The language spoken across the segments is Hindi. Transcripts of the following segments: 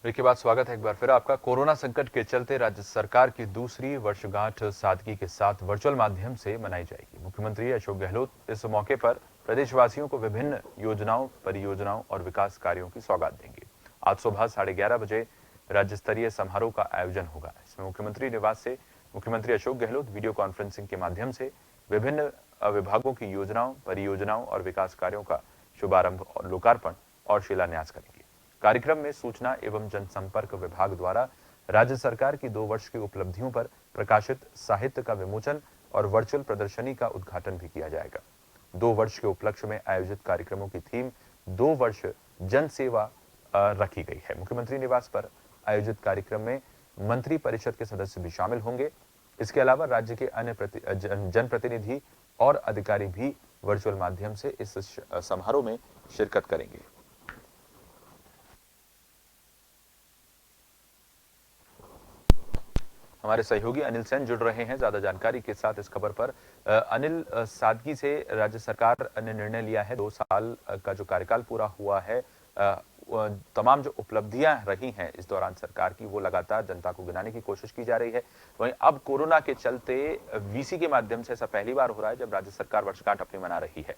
ब्रेक के बाद स्वागत है एक बार फिर आपका। कोरोना संकट के चलते राज्य सरकार की दूसरी वर्षगांठ सादगी के साथ वर्चुअल माध्यम से मनाई जाएगी। मुख्यमंत्री अशोक गहलोत इस मौके पर प्रदेशवासियों को विभिन्न योजनाओं, परियोजनाओं और विकास कार्यों की सौगात देंगे। आज सुबह 11:30 बजे राज्य स्तरीय समारोह का आयोजन होगा। इसमें मुख्यमंत्री निवास से मुख्यमंत्री अशोक गहलोत वीडियो कॉन्फ्रेंसिंग के माध्यम से विभिन्न विभागों की योजनाओं, परियोजनाओं और विकास कार्यों का शुभारंभ, लोकार्पण और शिलान्यास करेंगे। कार्यक्रम में सूचना एवं जनसंपर्क विभाग द्वारा राज्य सरकार की 2 वर्ष की उपलब्धियों पर प्रकाशित साहित्य का विमोचन और वर्चुअल प्रदर्शनी का उद्घाटन भी किया जाएगा। 2 वर्ष के उपलक्ष्य में आयोजित कार्यक्रमों की थीम 2 वर्ष जन सेवा रखी गई है। मुख्यमंत्री निवास पर आयोजित कार्यक्रम में मंत्री परिषद के सदस्य भी शामिल होंगे। इसके अलावा राज्य के अन्य जनप्रतिनिधि और अधिकारी भी वर्चुअल माध्यम से इस समारोह में शिरकत करेंगे। हमारे सहयोगी अनिल सेन जुड़ रहे हैं ज्यादा जानकारी के साथ इस खबर पर। अनिल, सादगी से राज्य सरकार ने निर्णय लिया है, 2 साल का जो कार्यकाल पूरा हुआ है, तमाम जो उपलब्धियां रही हैं इस दौरान सरकार की, वो लगातार जनता को गिनाने की कोशिश की जा रही है। वहीं अब कोरोना के चलते वीसी के माध्यम से ऐसा पहली बार हो रहा है जब राज्य सरकार वर्षगांठ अपनी मना रही है।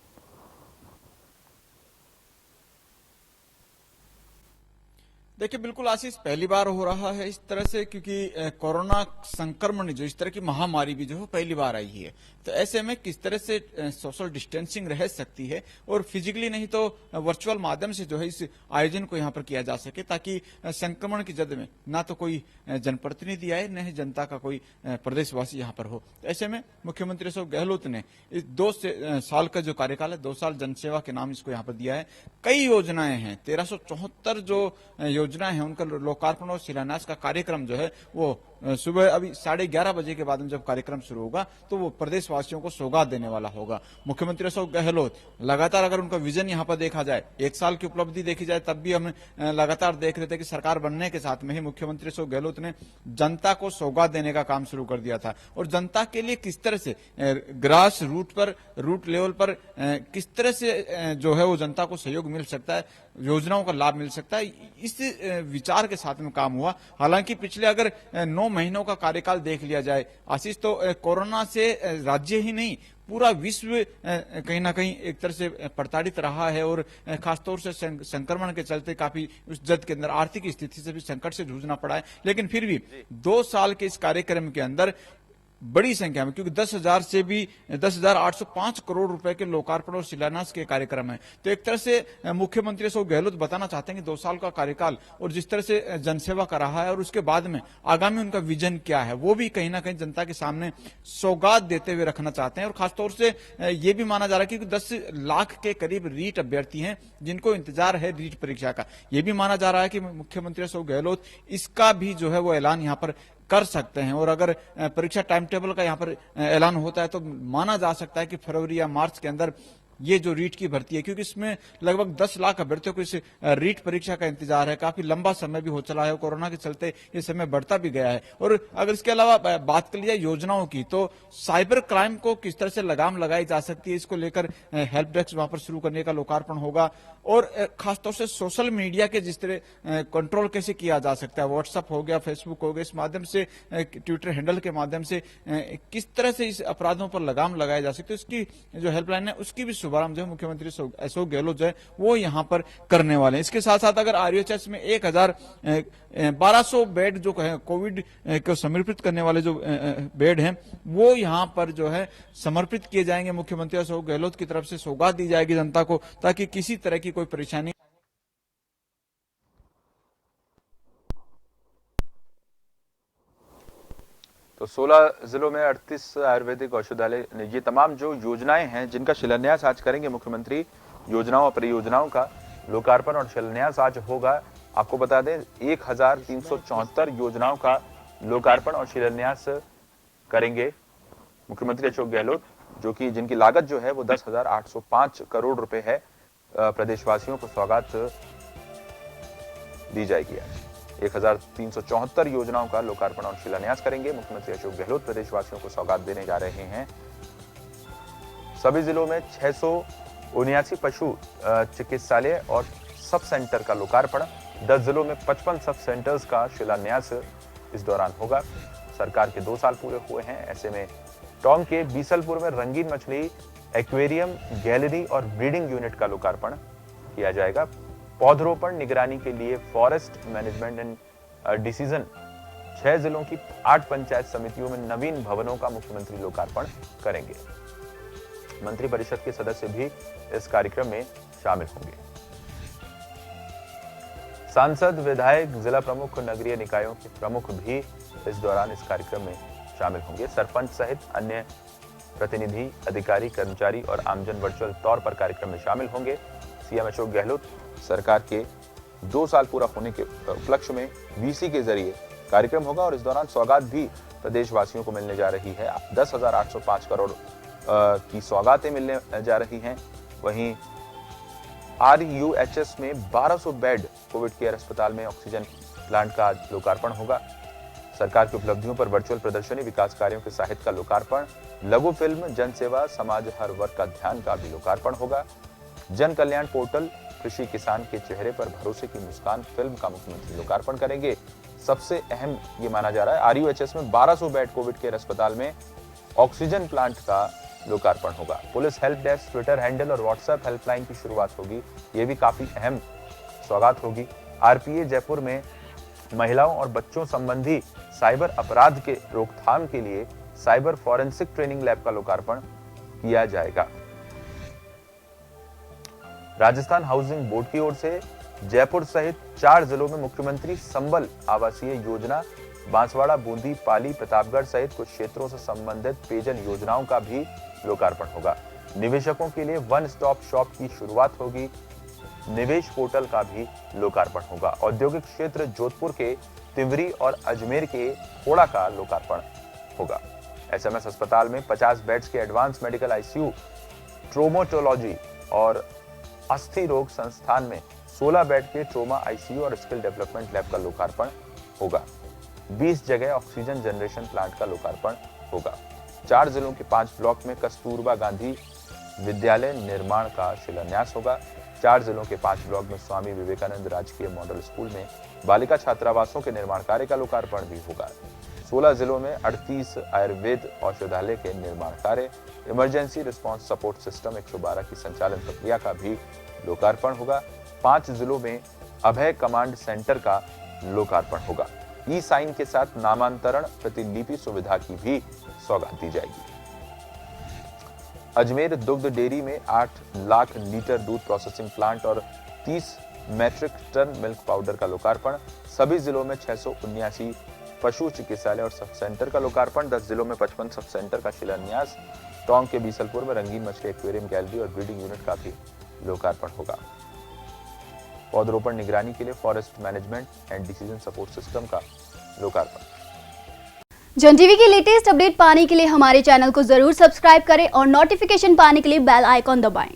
देखिए, बिल्कुल आशीष, पहली बार हो रहा है इस तरह से, क्योंकि कोरोना संक्रमण जो इस तरह की महामारी भी जो है पहली बार आई है। तो ऐसे में किस तरह से सोशल डिस्टेंसिंग रह सकती है और फिजिकली नहीं तो वर्चुअल माध्यम से जो है इस आयोजन को यहाँ पर किया जा सके, ताकि संक्रमण की जद में ना तो कोई जनप्रतिनिधि आए, न ही जनता का कोई प्रदेशवासी यहाँ पर हो। तो ऐसे में मुख्यमंत्री अशोक गहलोत ने इस 2 साल का जो कार्यकाल है, 2 साल जनसेवा के नाम इसको यहाँ पर दिया है। कई योजनाएं हैं, 1374 जो योजनाएं हैं, उनका लोकार्पण और शिलान्यास का कार्यक्रम जो है वो सुबह अभी 11:30 बजे के बाद में जब कार्यक्रम शुरू होगा तो वो प्रदेशवासियों को सौगात देने वाला होगा। मुख्यमंत्री अशोक गहलोत लगातार, अगर उनका विजन यहाँ पर देखा जाए, 1 साल की उपलब्धि देखी जाए, तब भी हम लगातार देख रहे थे कि सरकार बनने के साथ में ही मुख्यमंत्री अशोक गहलोत ने जनता को सौगात देने का काम शुरू कर दिया था। और जनता के लिए किस तरह से ग्रास रूट पर, रूट लेवल पर किस तरह से जो है वो जनता को सहयोग मिल सकता है, योजनाओं का लाभ मिल सकता है, इस विचार के साथ में काम हुआ। हालांकि पिछले अगर 9 महीनों का कार्यकाल देख लिया जाए आशीष, तो कोरोना से राज्य ही नहीं पूरा विश्व कहीं ना कहीं एक तरह से प्रताड़ित रहा है। और खासतौर से संक्रमण के चलते काफी उस जद के अंदर आर्थिक स्थिति से भी संकट से जूझना पड़ा है। लेकिन फिर भी 2 साल के इस कार्यक्रम के अंदर बड़ी संख्या में, क्योंकि 10,000 से भी 10,805 करोड़ रुपए के लोकार्पण और शिलान्यास के कार्यक्रम है। तो एक तरह से मुख्यमंत्री अशोक गहलोत बताना चाहते हैं कि 2 साल का कार्यकाल और जिस तरह से जनसेवा कर रहा है और उसके बाद में आगामी उनका विजन क्या है, वो भी कहीं ना कहीं जनता के सामने सौगात देते हुए रखना चाहते हैं। और खासतौर से ये भी माना जा रहा है कि 10 लाख के करीब रीट अभ्यर्थी हैं जिनको इंतजार है रीट परीक्षा का। यह भी माना जा रहा है कि मुख्यमंत्री अशोक गहलोत इसका भी जो है वो ऐलान यहाँ पर कर सकते हैं। और अगर परीक्षा टाइम टेबल का यहाँ पर ऐलान होता है तो माना जा सकता है कि फरवरी या मार्च के अंदर ये जो रीट की भर्ती है, क्योंकि इसमें लगभग 10 लाख अभ्यर्थियों को इस रीट परीक्षा का इंतजार है। काफी लंबा समय भी हो चला है, कोरोना के चलते ये समय बढ़ता भी गया है। और अगर इसके अलावा बात कर ली जाए योजनाओं की, तो साइबर क्राइम को किस तरह से लगाम लगाई जा सकती है, इसको लेकर हेल्प डेस्क वहां पर शुरू करने का लोकार्पण होगा। और खासतौर से सोशल मीडिया के जिस तरह कंट्रोल कैसे किया जा सकता है, व्हाट्सएप हो गया, फेसबुक हो गया, इस माध्यम से, ट्विटर हैंडल के माध्यम से किस तरह से इस अपराधों पर लगाम लगाया जा सकती है, उसकी जो हेल्पलाइन है उसकी भी शुभारंभ जो है मुख्यमंत्री अशोक गहलोत जो है वो यहाँ पर करने वाले हैं। इसके साथ साथ अगर आरयूएचएस में 1,1200 बेड जो है कोविड को समर्पित करने वाले जो बेड हैं वो यहाँ पर जो है समर्पित किए जाएंगे। मुख्यमंत्री अशोक गहलोत की तरफ से सौगात दी जाएगी जनता को, ताकि किसी तरह की कोई परेशानी। तो 16 जिलों में 38 आयुर्वेदिक औषधालय, ये तमाम जो योजनाएं हैं जिनका शिलान्यास आज करेंगे मुख्यमंत्री, योजनाओं और परियोजनाओं का लोकार्पण और शिलान्यास आज होगा। आपको बता दें 1,374 योजनाओं का लोकार्पण और शिलान्यास करेंगे मुख्यमंत्री अशोक गहलोत, जो कि जिनकी लागत जो है वो 10,805 करोड़ रुपए है। प्रदेशवासियों को सौगात दी जाएगी। आज 1,374 योजनाओं का लोकार्पण और शिलान्यास करेंगे मुख्यमंत्री अशोक गहलोत। प्रदेशवासियों को सौगात देने जा रहे हैं। सभी जिलों में 679 पशु चिकित्सालय और सब सेंटर का लोकार्पण 10 जिलों में 55 सब सेंटर्स का शिलान्यास इस दौरान होगा। सरकार के 2 साल पूरे हुए हैं, ऐसे में टोंक के बीसलपुर में रंगीन मछली एक्वेरियम, गैलरी और ब्रीडिंग यूनिट का लोकार्पण किया जाएगा। पौधरोपण निगरानी के लिए फॉरेस्ट मैनेजमेंट एंड डिसीजन 6 जिलों की 8 पंचायत समितियों में नवीन भवनों का मुख्यमंत्री लोकार्पण करेंगे। मंत्रिपरिषद के सदस्य भी इस कार्यक्रम में शामिल होंगे। सांसद, विधायक, जिला प्रमुख, नगरीय निकायों के प्रमुख भी इस दौरान इस कार्यक्रम में शामिल होंगे। सरपंच सहित अन्य प्रतिनिधि, अधिकारी, कर्मचारी और आमजन वर्चुअल तौर पर कार्यक्रम में शामिल होंगे। सीएम अशोक गहलोत सरकार के 2 साल पूरा होने के उपलक्ष्य में वीसी के जरिए कार्यक्रम होगा और इस दौरान सौगात भी प्रदेशवासियों को मिलने जा रही है। 10,805 करोड़ की सौगातें मिलने जा रही हैं। वहीं RUHS में 1200 बेड कोविड केयर अस्पताल में ऑक्सीजन प्लांट का आज लोकार्पण होगा। सरकार की उपलब्धियों पर वर्चुअल प्रदर्शनी, विकास कार्यों के साहित्य का लोकार्पण, लघु फिल्म, जनसेवा, समाज हर वर्ग का ध्यान का भी लोकार्पण होगा। जन कल्याण पोर्टल, कृषि किसान के चेहरे पर भरोसे की मुस्कान फिल्म का मुख्यमंत्री लोकार्पण करेंगे। सबसे अहम ये माना जा रहा है, RUHS में 1200 बेड कोविड केयर अस्पताल में ऑक्सीजन प्लांट का लोकार्पण होगा। Police help desk, Twitter handle और व्हाट्सएप हेल्पलाइन की शुरुआत होगी, ये भी काफी अहम सौगात होगी। RPA जयपुर में महिलाओं और बच्चों संबंधी साइबर अपराध के रोकथाम के लिए साइबर फॉरेंसिक ट्रेनिंग लैब का लोकार्पण किया जाएगा। राजस्थान हाउसिंग बोर्ड की ओर से जयपुर सहित 4 जिलों में मुख्यमंत्री संबल आवासीय योजना, बांसवाड़ा, बूंदी, पाली, प्रतापगढ़ सहित कुछ क्षेत्रों से संबंधित पेयजल योजनाओं का भी लोकार्पण होगा। निवेशकों के लिए वन स्टॉप शॉप की शुरुआत होगी। निवेश पोर्टल का भी लोकार्पण होगा। औद्योगिक क्षेत्र जोधपुर के तिवरी और अजमेर के खोड़ा का लोकार्पण होगा। SMS अस्पताल में 50 बेड्स के एडवांस मेडिकल ICU, ट्रोमोटोलॉजी और अस्थि रोग संस्थान में 16 बेड के ट्रोमा ICU और स्किल डेवलपमेंट लैब का लोकार्पण होगा। 20 जगह ऑक्सीजन जनरेशन प्लांट का लोकार्पण होगा। 4 जिलों के 5 ब्लॉक में कस्तूरबा गांधी विद्यालय निर्माण का शिलान्यास होगा। 4 जिलों के 5 ब्लॉक में स्वामी विवेकानंद राजकीय मॉडल स्कूल में बालिका छात्रावासों के निर्माण कार्य का लोकार्पण भी होगा। 16 जिलों में 38 आयुर्वेद औषधालय के निर्माण कार्य, इमरजेंसी रिस्पांस सपोर्ट सिस्टम 112 की संचालन प्रक्रिया का भी लोकार्पण होगा। 5 जिलों में अभय कमांड सेंटर का लोकार्पण होगा। ई-साइन के साथ नामांतरण प्रतिलिपि सुविधा की भी सौगात दी जाएगी। अजमेर दुग्ध डेयरी में 8 लाख लीटर दूध प्रोसेसिंग प्लांट और 30 मैट्रिक टन मिल्क पाउडर का लोकार्पण। सभी जिलों में 679 पशु चिकित्सालय और सब सेंटर का लोकार्पण। 10 जिलों में 55 सब सेंटर का शिलान्यास। टोंक के बीसलपुर में रंगीन मछली एक्वेरियम, गैलरी और ब्रीडिंग यूनिट का भी लोकार्पण होगा। पौधरोपण निगरानी के लिए forest management and decision support system का लोकार्पण। जन टीवी की लेटेस्ट अपडेट पाने के लिए हमारे चैनल को जरूर सब्सक्राइब करें और नोटिफिकेशन पाने के लिए बेल आइकॉन दबाएं।